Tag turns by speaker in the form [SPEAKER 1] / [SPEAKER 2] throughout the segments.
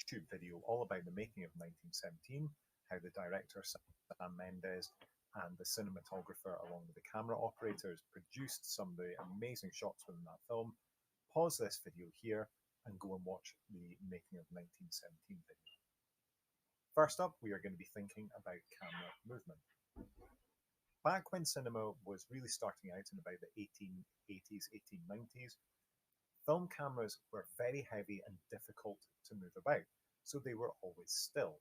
[SPEAKER 1] YouTube video all about the making of 1917, how the director Sam Mendes and the cinematographer, along with the camera operators, produced some of the amazing shots within that film. Pause this video here and go and watch the making of 1917 video. First up, we are going to be thinking about camera movement. Back when cinema was really starting out in about the 1880s, 1890s, film cameras were very heavy and difficult to move about, so they were always still.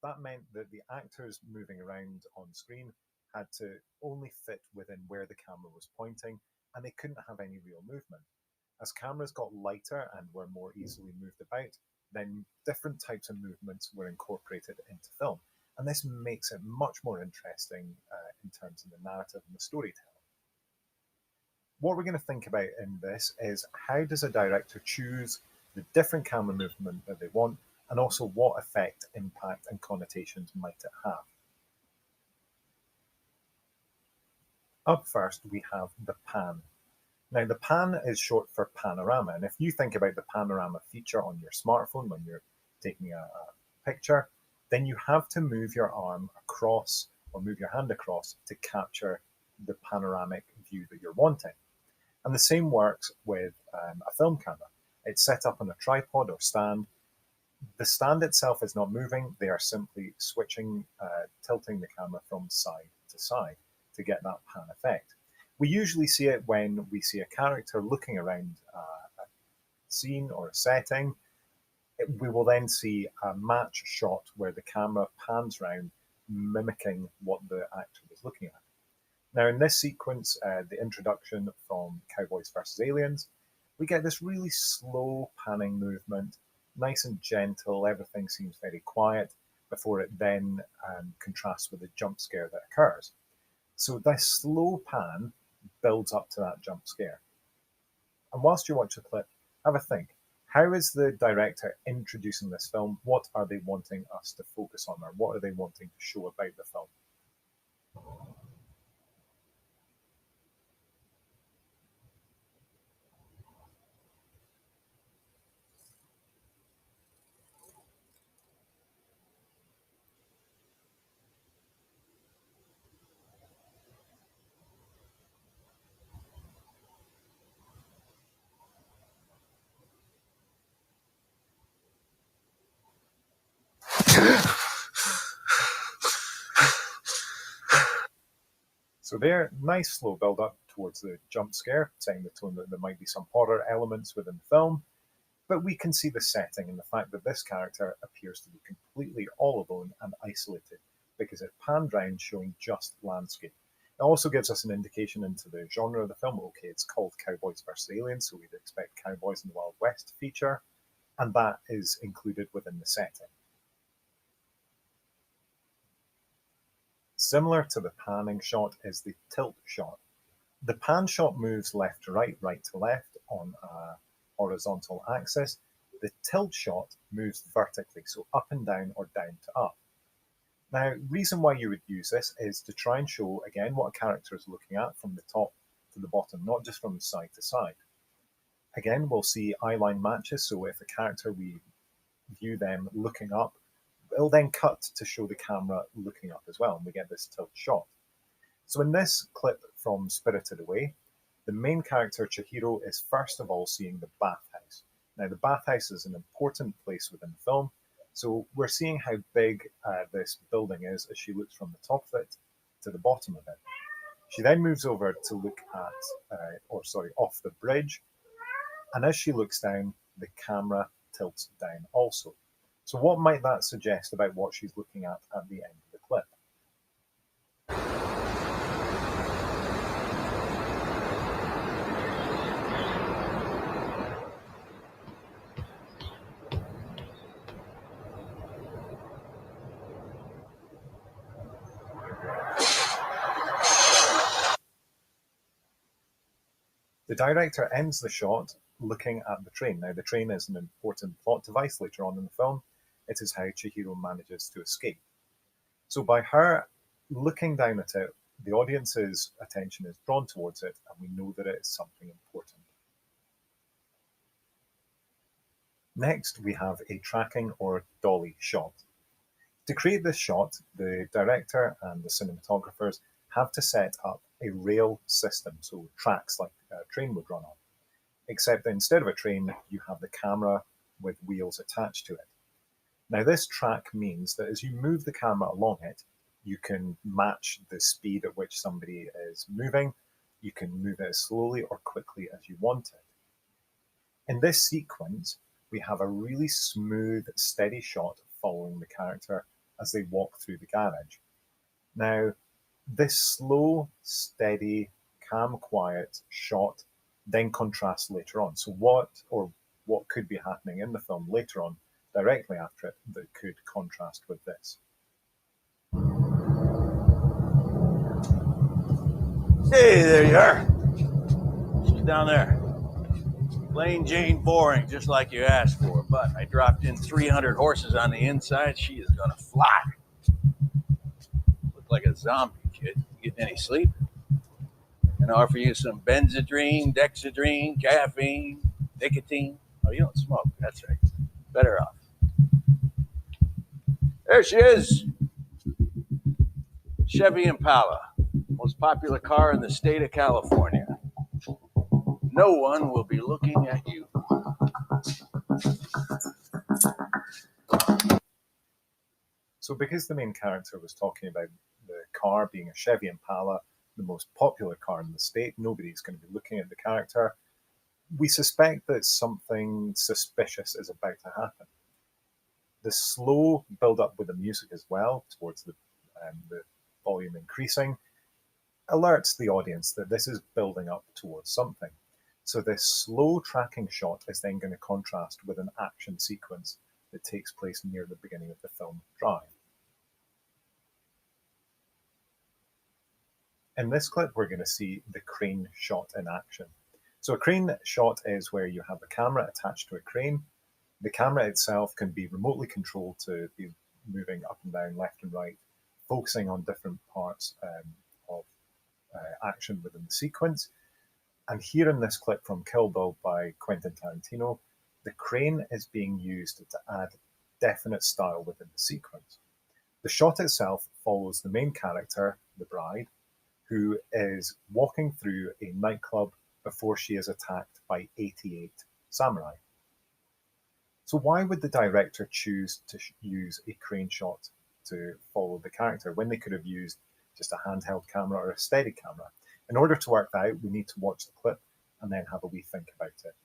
[SPEAKER 1] That meant that the actors moving around on screen had to only fit within where the camera was pointing, and they couldn't have any real movement. As cameras got lighter and were more easily moved about, then different types of movements were incorporated into film. And this makes it much more interesting in terms of the narrative and the storytelling. What we're going to think about in this is how does a director choose the different camera movement that they want, and also what effect, impact, and connotations might it have. Up first, we have the pan. Now, the pan is short for panorama, and if you think about the panorama feature on your smartphone when you're taking a picture, then you have to move your arm across or move your hand across to capture the panoramic view that you're wanting. And the same works with a film camera. It's set up on a tripod or stand. The stand itself is not moving. They are simply switching, tilting the camera from side to side to get that pan effect. We usually see it when we see a character looking around a scene or a setting. We will then see a match shot where the camera pans round, mimicking what the actor was looking at. Now, in this sequence, the introduction from Cowboys vs. Aliens, we get this really slow panning movement, nice and gentle. Everything seems very quiet before it then contrasts with the jump scare that occurs. So this slow pan builds up to that jump scare. And whilst you watch the clip, have a think. How is the director introducing this film? What are they wanting us to focus on, or what are they wanting to show about the film? So there, nice slow build up towards the jump scare, setting the tone that there might be some horror elements within the film. But we can see the setting and the fact that this character appears to be completely all alone and isolated because it panned round showing just landscape. It also gives us an indication into the genre of the film. Okay, it's called Cowboys vs. Aliens, so we'd expect cowboys in the Wild West to feature, and that is included within the setting. Similar to the panning shot is the tilt shot. The pan shot moves left to right, right to left on a horizontal axis. The tilt shot moves vertically, so up and down or down to up. Now, reason why you would use this is to try and show, again, what a character is looking at from the top to the bottom, not just from side to side. Again, we'll see eyeline matches, so if a character, we view them looking up, it'll then cut to show the camera looking up as well, and we get this tilt shot. So in this clip from Spirited Away, the main character, Chihiro, is first of all seeing the bathhouse. Now, the bathhouse is an important place within the film, so we're seeing how big this building is as she looks from the top of it to the bottom of it. She then moves over to look at, off the bridge, and as she looks down, the camera tilts down also. So what might that suggest about what she's looking at the end of the clip? The director ends the shot looking at the train. Now, the train is an important plot device later on in the film. It is how Chihiro manages to escape. So by her looking down at it, the audience's attention is drawn towards it, and we know that it is something important. Next, we have a tracking or dolly shot. To create this shot, the director and the cinematographers have to set up a rail system, so tracks like a train would run on, except that instead of a train, you have the camera with wheels attached to it. Now, this track means that as you move the camera along it, you can match the speed at which somebody is moving. You can move it as slowly or quickly as you want it. In this sequence, we have a really smooth, steady shot following the character as they walk through the garage. Now, this slow, steady, calm, quiet shot then contrasts later on. So what could be happening in the film later on, directly after it, that could contrast with this?
[SPEAKER 2] Hey, there you are. She's down there. Plain Jane boring, just like you asked for, but I dropped in 300 horses on the inside. She is gonna fly. Look like a zombie, kid. You getting any sleep? I can offer you some Benzedrine, Dexedrine, caffeine, nicotine. Oh, you don't smoke. That's right. Better off. There she is. Chevy Impala, most popular car in the state of California. No one will be looking at you.
[SPEAKER 1] So because the main character was talking about the car being a Chevy Impala, the most popular car in the state, nobody's going to be looking at the character. We suspect that something suspicious is about to happen. The slow build up with the music as well, towards the volume increasing, alerts the audience that this is building up towards something. So this slow tracking shot is then going to contrast with an action sequence that takes place near the beginning of the film Drive. In this clip, we're going to see the crane shot in action. So a crane shot is where you have a camera attached to a crane. The camera itself can be remotely controlled to be moving up and down, left and right, focusing on different parts of action within the sequence. And here in this clip from Kill Bill by Quentin Tarantino, the crane is being used to add definite style within the sequence. The shot itself follows the main character, the bride, who is walking through a nightclub before she is attacked by 88 samurai. So why would the director choose to use a crane shot to follow the character when they could have used just a handheld camera or a steady camera? In order to work that out, we need to watch the clip and then have a wee think about it.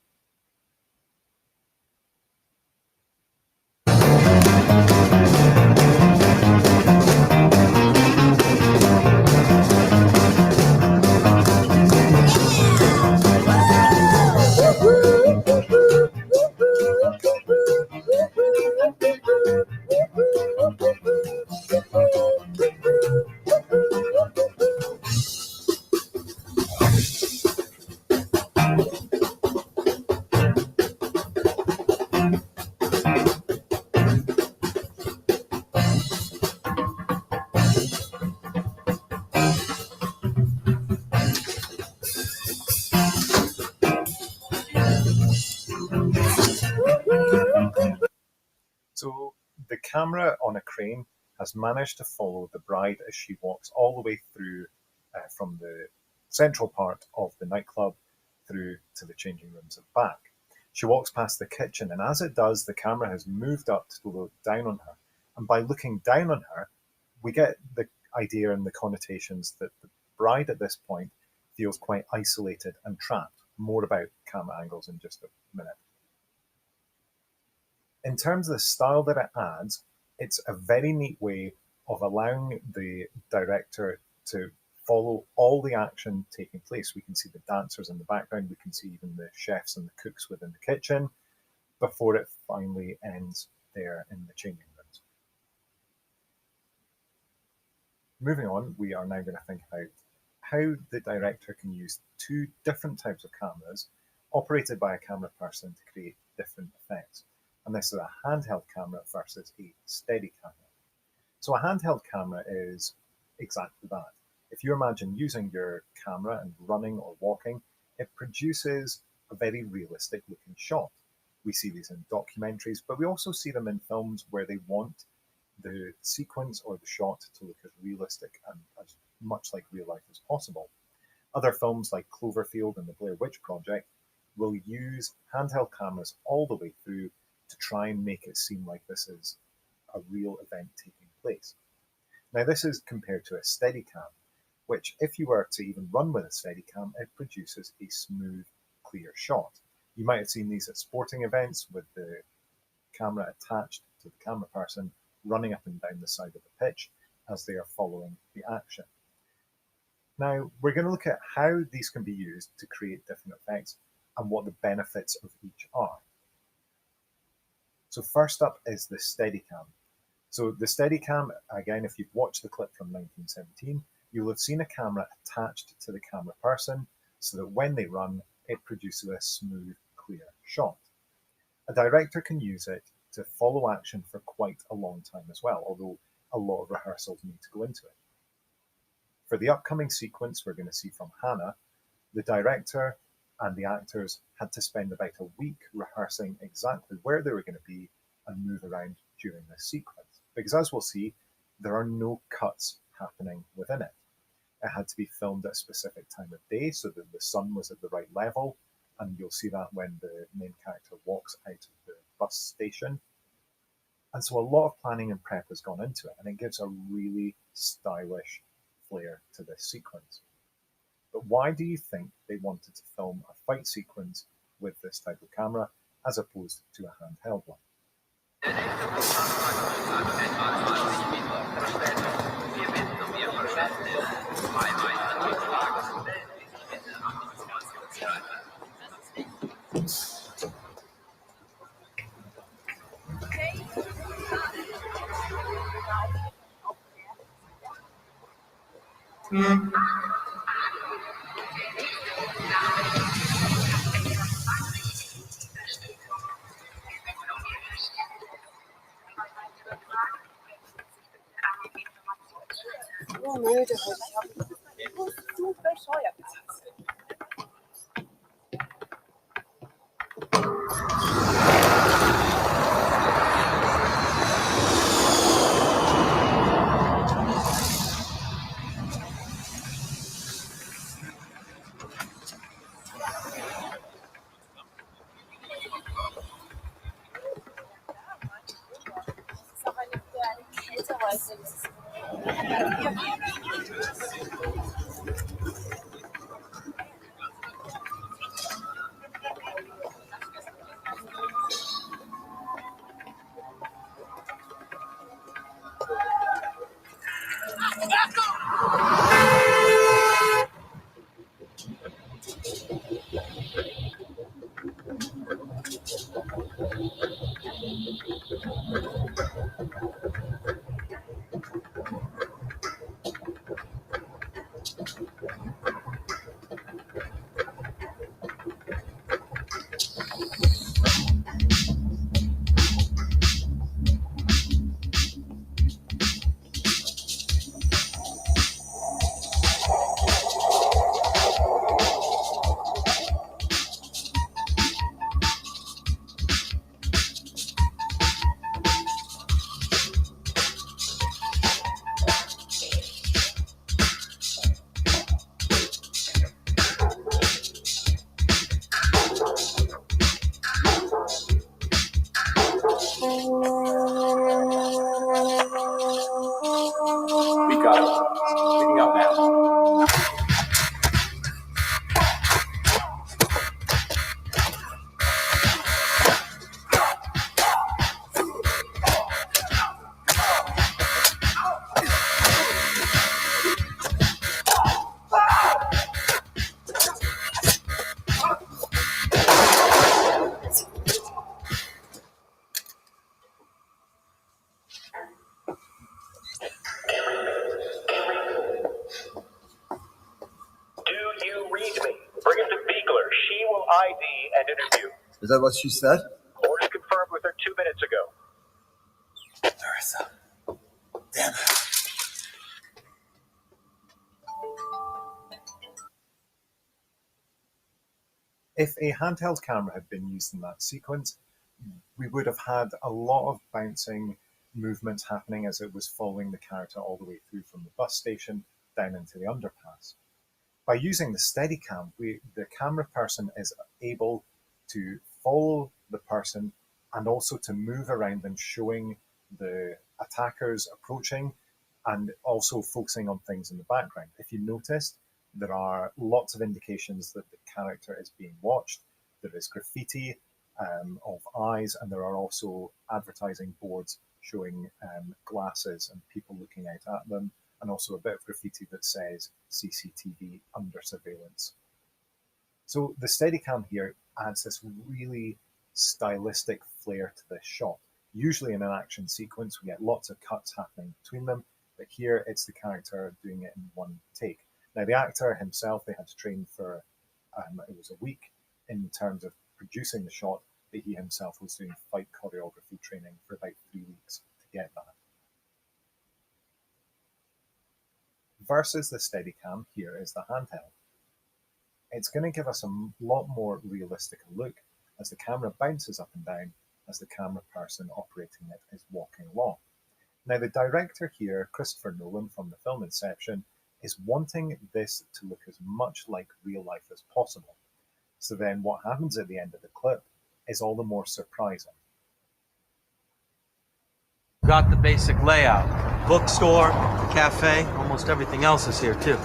[SPEAKER 1] So the camera on a crane has managed to follow the bride as she walks all the way through from the central part of the nightclub through to the changing rooms and back. She walks past the kitchen, and as it does, the camera has moved up to look down on her. And by looking down on her, we get the idea and the connotations that the bride at this point feels quite isolated and trapped. More about camera angles in just a minute. In terms of the style that it adds, it's a very neat way of allowing the director to follow all the action taking place. We can see the dancers in the background, we can see even the chefs and the cooks within the kitchen before it finally ends there in the changing rooms. Moving on, we are now going to think about how the director can use two different types of cameras operated by a camera person to create different effects. And this is a handheld camera versus a steady camera. So a handheld camera is exactly that. If you imagine using your camera and running or walking, it produces a very realistic looking shot. We see these in documentaries, but we also see them in films where they want the sequence or the shot to look as realistic and as much like real life as possible. Other films like Cloverfield and the Blair Witch Project will use handheld cameras all the way through to try and make it seem like this is a real event taking place. Now, this is compared to a Steadicam, which, if you were to even run with a Steadicam, it produces a smooth, clear shot. You might have seen these at sporting events with the camera attached to the camera person running up and down the side of the pitch as they are following the action. Now, we're going to look at how these can be used to create different effects and what the benefits of each are. So first up is the Steadicam. So the Steadicam, again, if you've watched the clip from 1917, you'll have seen a camera attached to the camera person so that when they run, it produces a smooth, clear shot. A director can use it to follow action for quite a long time as well, although a lot of rehearsals need to go into it. For the upcoming sequence we're going to see from Hannah, the director and the actors had to spend about a week rehearsing exactly where they were going to be and move around during this sequence. Because as we'll see, there are no cuts happening within it. It had to be filmed at a specific time of day so that the sun was at the right level, and you'll see that when the main character walks out of the bus station. And so a lot of planning and prep has gone into it, and it gives a really stylish flair to this sequence. But why do you think they wanted to film a fight sequence with this type of camera as opposed to a handheld one?
[SPEAKER 3] So müde heute. Ich muss zu bescheuert. Es ist auch eine Kälte heute.
[SPEAKER 4] We got it. Picking up now.
[SPEAKER 5] Do you read me? Bring him to Beagler. She will ID and interview.
[SPEAKER 6] Is that what she said?
[SPEAKER 5] Orders confirmed with her 2 minutes ago.
[SPEAKER 6] Larissa. Damn it.
[SPEAKER 1] If a handheld camera had been used in that sequence, we would have had a lot of bouncing movements happening as it was following the character all the way through from the bus station down into the underpass. By using the Steadicam, the camera person is able to follow the person and also to move around them, showing the attackers approaching and also focusing on things in the background. If you noticed, there are lots of indications that the character is being watched. There is graffiti of eyes, and there are also advertising boards showing glasses and people looking out at them, and also a bit of graffiti that says CCTV under surveillance. So the Steadicam here adds this really stylistic flair to this shot. Usually in an action sequence, we get lots of cuts happening between them, but here it's the character doing it in one take. Now the actor himself, they had to train for, it was a week in terms of producing the shot, but he himself was doing fight choreography training for about 3 weeks to get that. Versus the Steadicam, here is the handheld. It's going to give us a lot more realistic look as the camera bounces up and down as the camera person operating it is walking along. Now the director here, Christopher Nolan from the film Inception, is wanting this to look as much like real life as possible. So then what happens at the end of the clip is all the more surprising.
[SPEAKER 7] Got the basic layout. Bookstore, cafe, almost everything else is here too.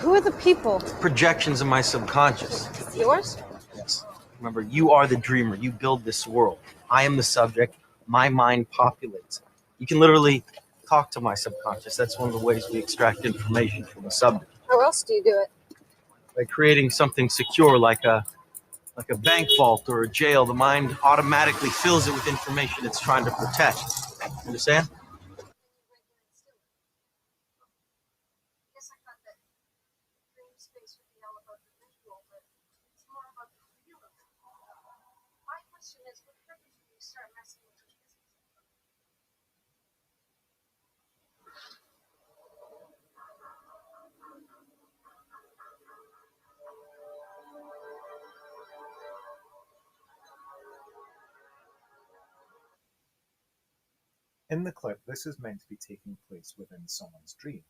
[SPEAKER 3] Who are the people?
[SPEAKER 7] Projections of my subconscious.
[SPEAKER 3] Yours?
[SPEAKER 7] Yes. Remember, you are the dreamer. You build this world. I am the subject. My mind populates it. You can literally talk to my subconscious. That's one of the ways we extract information from the subject.
[SPEAKER 3] How else do you do it?
[SPEAKER 7] By creating something secure like a bank vault or a jail, the mind automatically fills it with information it's trying to protect. Understand?
[SPEAKER 1] In the clip, this is meant to be taking place within someone's dream.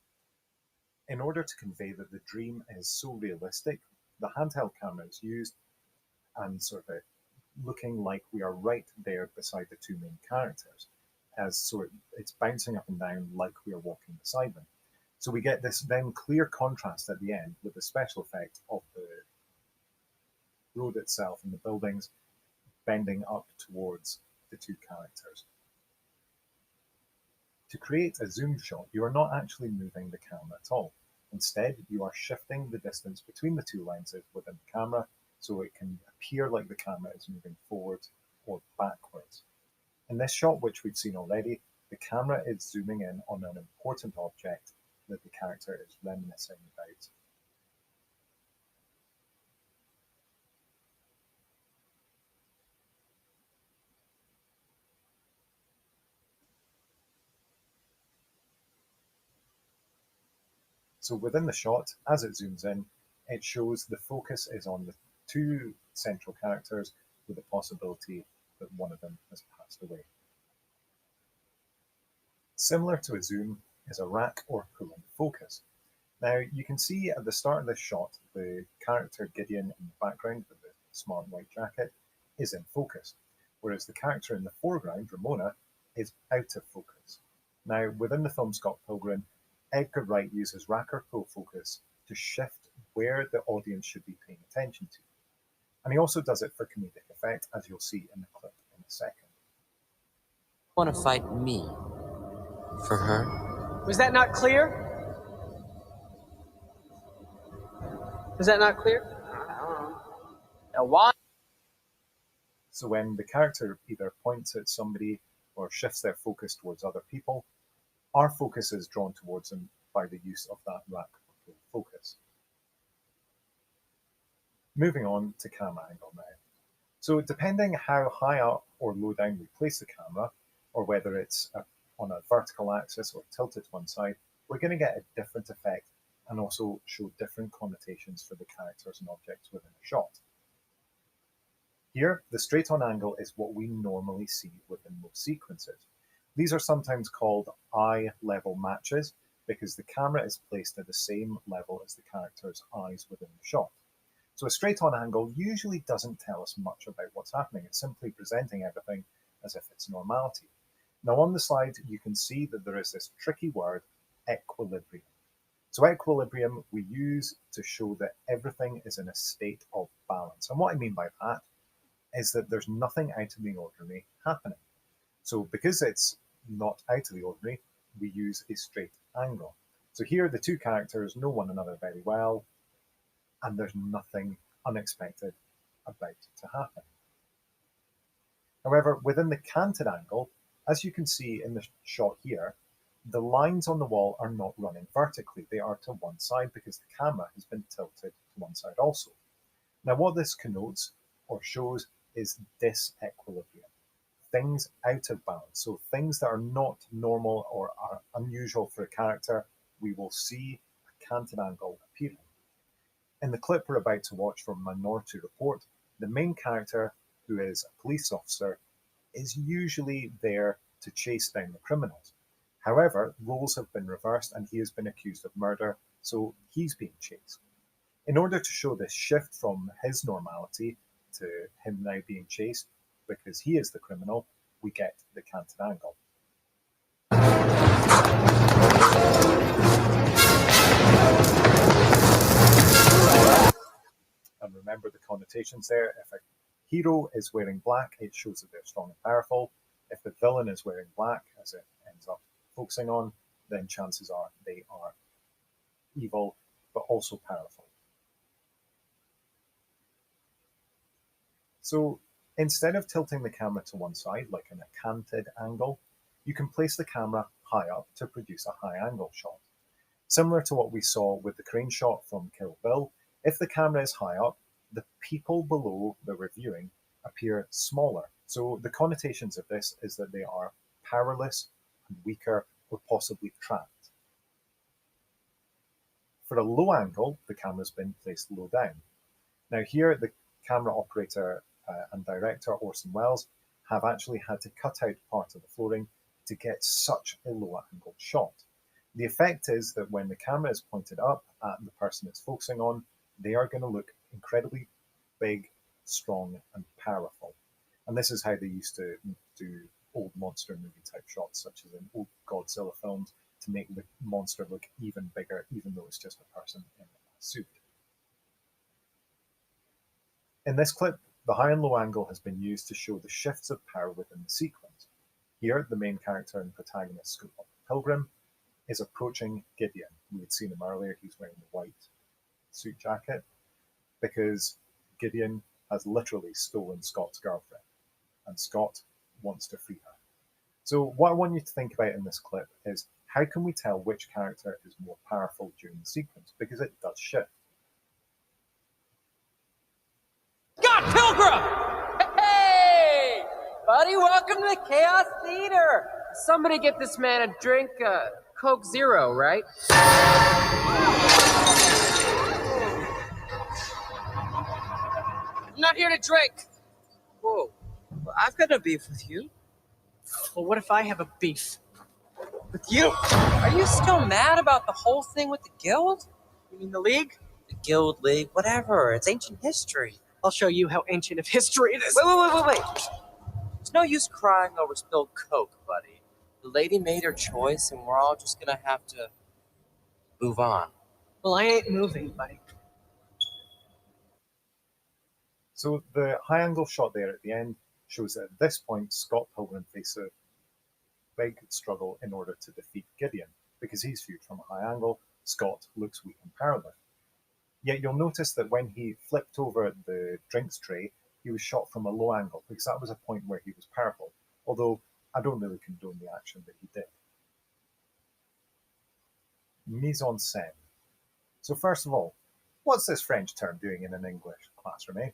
[SPEAKER 1] In order to convey that the dream is so realistic, the handheld camera is used and sort of looking like we are right there beside the two main characters, as sort of it's bouncing up and down like we are walking beside them. So we get this then clear contrast at the end with the special effect of the road itself and the buildings bending up towards the two characters. To create a zoom shot, you are not actually moving the camera at all. Instead, you are shifting the distance between the two lenses within the camera so it can appear like the camera is moving forward or backwards. In this shot, which we've seen already, the camera is zooming in on an important object that the character is reminiscing about. So within the shot, as it zooms in, it shows the focus is on the two central characters with the possibility that one of them has passed away. Similar to a zoom is a rack or pull-in focus. Now you can see at the start of this shot, the character Gideon in the background with the smart white jacket is in focus, whereas the character in the foreground, Ramona, is out of focus. Now within the film Scott Pilgrim, Edgar Wright uses rack or pull focus to shift where the audience should be paying attention to. And he also does it for comedic effect, as you'll see in the clip in a second.
[SPEAKER 8] Want to fight me for her?
[SPEAKER 9] Was that not clear? Was that not clear? Now why?
[SPEAKER 1] So when the character either points at somebody or shifts their focus towards other people, our focus is drawn towards them by the use of that rack or pull focus. Moving on to camera angle now. So depending how high up or low down we place the camera, or whether it's on a vertical axis or tilted to one side, we're going to get a different effect and also show different connotations for the characters and objects within a shot. Here, the straight-on angle is what we normally see within most sequences. These are sometimes called eye-level matches because the camera is placed at the same level as the character's eyes within the shot. So a straight-on angle usually doesn't tell us much about what's happening. It's simply presenting everything as if it's normality. Now on the slide, you can see that there is this tricky word, equilibrium. So equilibrium we use to show that everything is in a state of balance. And what I mean by that is that there's nothing out of the ordinary happening. So because it's not out of the ordinary, we use a straight angle. So here the two characters know one another very well, and there's nothing unexpected about to happen. However, within the canted angle, as you can see in the shot here, the lines on the wall are not running vertically. They are to one side because the camera has been tilted to one side also. Now what this connotes or shows is disequilibrium. Things out of balance. So things that are not normal or are unusual for a character, we will see a canted angle appearing. In the clip we're about to watch from Minority Report, the main character, who is a police officer, is usually there to chase down the criminals. However, roles have been reversed and he has been accused of murder, so he's being chased. In order to show this shift from his normality to him now being chased, because he is the criminal, we get the canted angle. And remember the connotations there. If a hero is wearing black, it shows that they're strong and powerful. If the villain is wearing black, as it ends up focusing on, then chances are they are evil, but also powerful. So instead of tilting the camera to one side, like in a canted angle, you can place the camera high up to produce a high angle shot. Similar to what we saw with the crane shot from Kill Bill, if the camera is high up, the people below that we're viewing appear smaller. So the connotations of this is that they are powerless and weaker or possibly trapped. For a low angle, the camera's been placed low down. Now here, the camera operator and director Orson Welles have actually had to cut out part of the flooring to get such a low angle shot. The effect is that when the camera is pointed up at the person it's focusing on, they are going to look incredibly big, strong, and powerful. And this is how they used to do old monster movie type shots, such as in old Godzilla films, to make the monster look even bigger, even though it's just a person in a suit. In this clip, the high and low angle has been used to show the shifts of power within the sequence. Here, the main character and protagonist, Scott Pilgrim, is approaching Gideon. We had seen him earlier, he's wearing the white suit jacket, because Gideon has literally stolen Scott's girlfriend, and Scott wants to free her. So what I want you to think about in this clip is, how can we tell which character is more powerful during the sequence? Because it does shift.
[SPEAKER 9] Scott Pilgrim! Hey! Buddy, welcome to the Chaos Theater! Somebody get this man a drink, Coke Zero, right? I'm not here to drink!
[SPEAKER 10] Whoa. Well, I've got no beef with you.
[SPEAKER 9] Well, what if I have a beef?
[SPEAKER 10] With you?
[SPEAKER 8] Are you still mad about the whole thing with the guild?
[SPEAKER 9] You mean the League?
[SPEAKER 8] The guild, league, whatever. It's ancient history.
[SPEAKER 9] I'll show you how ancient of history it is.
[SPEAKER 8] Wait. There's no use crying over spilled Coke, buddy. The lady made her choice, and we're all just gonna have to move on.
[SPEAKER 9] Well, I ain't moving, buddy.
[SPEAKER 1] So the high angle shot there at the end shows that at this point, Scott Pilgrim faces a big struggle in order to defeat Gideon. Because he's viewed from a high angle, Scott looks weak and powerless. Yet you'll notice that when he flipped over the drinks tray, he was shot from a low angle, because that was a point where he was powerful. Although I don't really condone the action that he did. Mise en scène. So first of all, what's this French term doing in an English classroom, eh?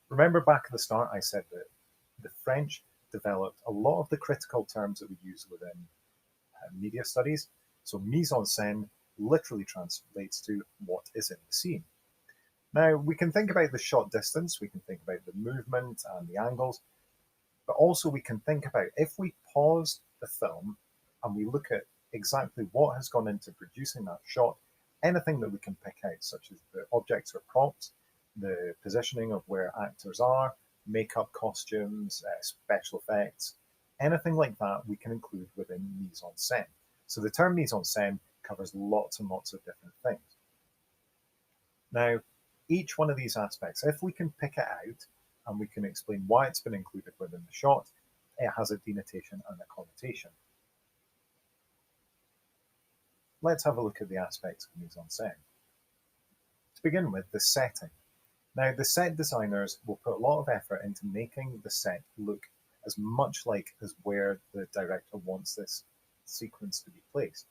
[SPEAKER 1] Remember back at the start I said that the French developed a lot of the critical terms that we use within media studies. So mise en scène literally translates to what is in the scene. Now, we can think about the shot distance, we can think about the movement and the angles, but also we can think about if we pause the film and we look at exactly what has gone into producing that shot, anything that we can pick out, such as the objects or props, the positioning of where actors are, makeup, costumes, special effects, anything like that we can include within mise en scène. So the term mise en scène covers lots and lots of different things. Now, each one of these aspects, if we can pick it out and we can explain why it's been included within the shot, it has a denotation and a connotation. Let's have a look at the aspects of mise en scène. To begin with, the setting. Now, the set designers will put a lot of effort into making the set look as much like as where the director wants this sequence to be placed.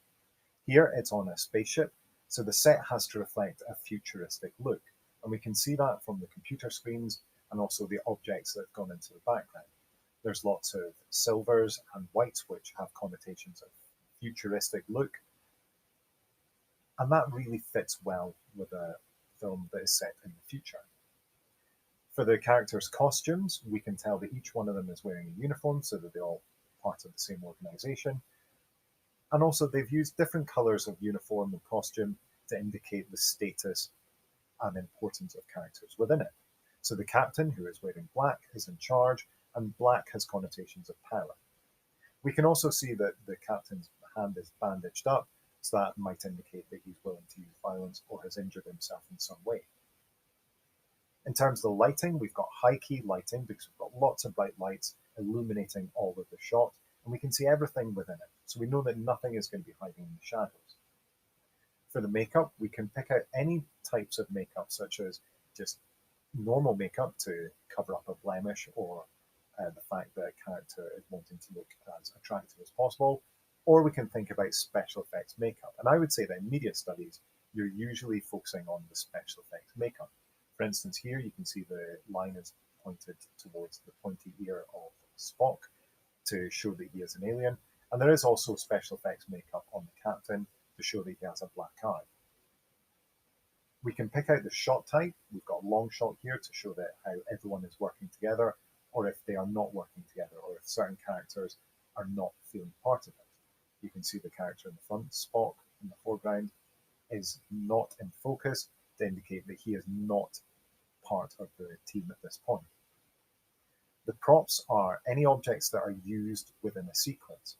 [SPEAKER 1] Here, it's on a spaceship, so the set has to reflect a futuristic look, and we can see that from the computer screens and also the objects that have gone into the background. There's lots of silvers and whites which have connotations of futuristic look, and that really fits well with a film that is set in the future. For the characters' costumes, we can tell that each one of them is wearing a uniform so that they're all part of the same organization. And also they've used different colors of uniform and costume to indicate the status and importance of characters within it. So the captain, who is wearing black, is in charge, and black has connotations of power. We can also see that the captain's hand is bandaged up, so that might indicate that he's willing to use violence or has injured himself in some way. In terms of the lighting, we've got high key lighting because we've got lots of bright lights illuminating all of the shot, and we can see everything within it. So we know that nothing is going to be hiding in the shadows. For the makeup, we can pick out any types of makeup, such as just normal makeup to cover up a blemish or the fact that a character is wanting to look as attractive as possible, or we can think about special effects makeup. And I would say that in media studies, you're usually focusing on the special effects makeup. For instance, here you can see the line is pointed towards the pointy ear of Spock to show that he is an alien. And there is also special effects makeup on the captain to show that he has a black eye. We can pick out the shot type. We've got a long shot here to show that how everyone is working together, or if they are not working together, or if certain characters are not feeling part of it. You can see the character in the front, Spock, in the foreground, is not in focus to indicate that he is not part of the team at this point. The props are any objects that are used within a sequence.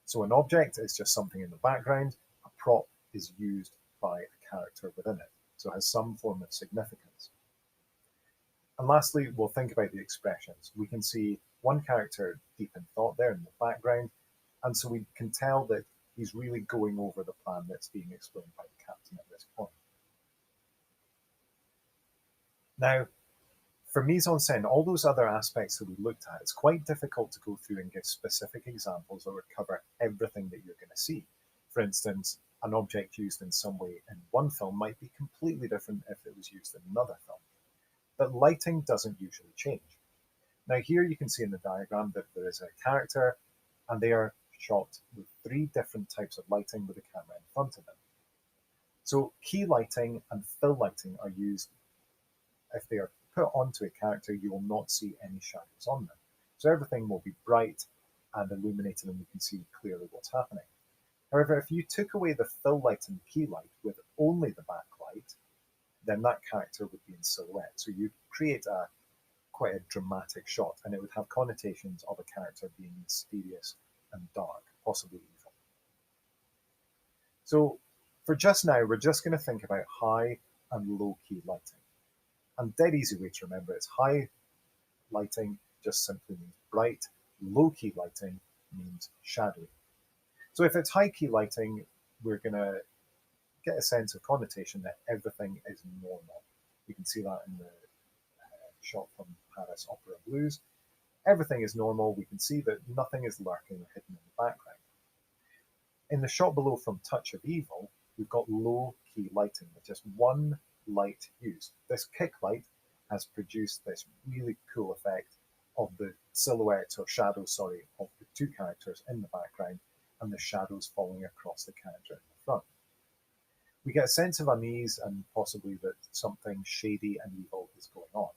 [SPEAKER 1] So an object is just something in the background. A prop is used by a character within it, so it has some form of significance. And lastly, we'll think about the expressions. We can see one character deep in thought there in the background, and so we can tell that he's really going over the plan that's being explained by the captain at this point. Now, for mise en scène, all those other aspects that we looked at, it's quite difficult to go through and give specific examples that would cover everything that you're going to see. For instance, an object used in some way in one film might be completely different if it was used in another film. But lighting doesn't usually change. Now here you can see in the diagram that there is a character and they are shot with 3 different types of lighting with the camera in front of them. So key lighting and fill lighting are used. If they are put onto a character, you will not see any shadows on them. So everything will be bright and illuminated and we can see clearly what's happening. However, if you took away the fill light and key light with only the backlight, then that character would be in silhouette. So you'd create quite a dramatic shot, and it would have connotations of a character being mysterious and dark, possibly evil. So for just now, we're just going to think about high and low key lighting. And dead easy way to remember is high lighting just simply means bright, low key lighting means shadowy. So if it's high key lighting, we're going to get a sense of connotation that everything is normal. You can see that in the shot from Paris Opera Blues. Everything is normal. We can see that nothing is lurking or hidden in the background. In the shot below from Touch of Evil, we've got low key lighting with just one light used. This kick light has produced this really cool effect of the silhouettes or shadows, of the 2 characters in the background and the shadows falling across the character in the front. we get a sense of unease and possibly that something shady and evil is going on.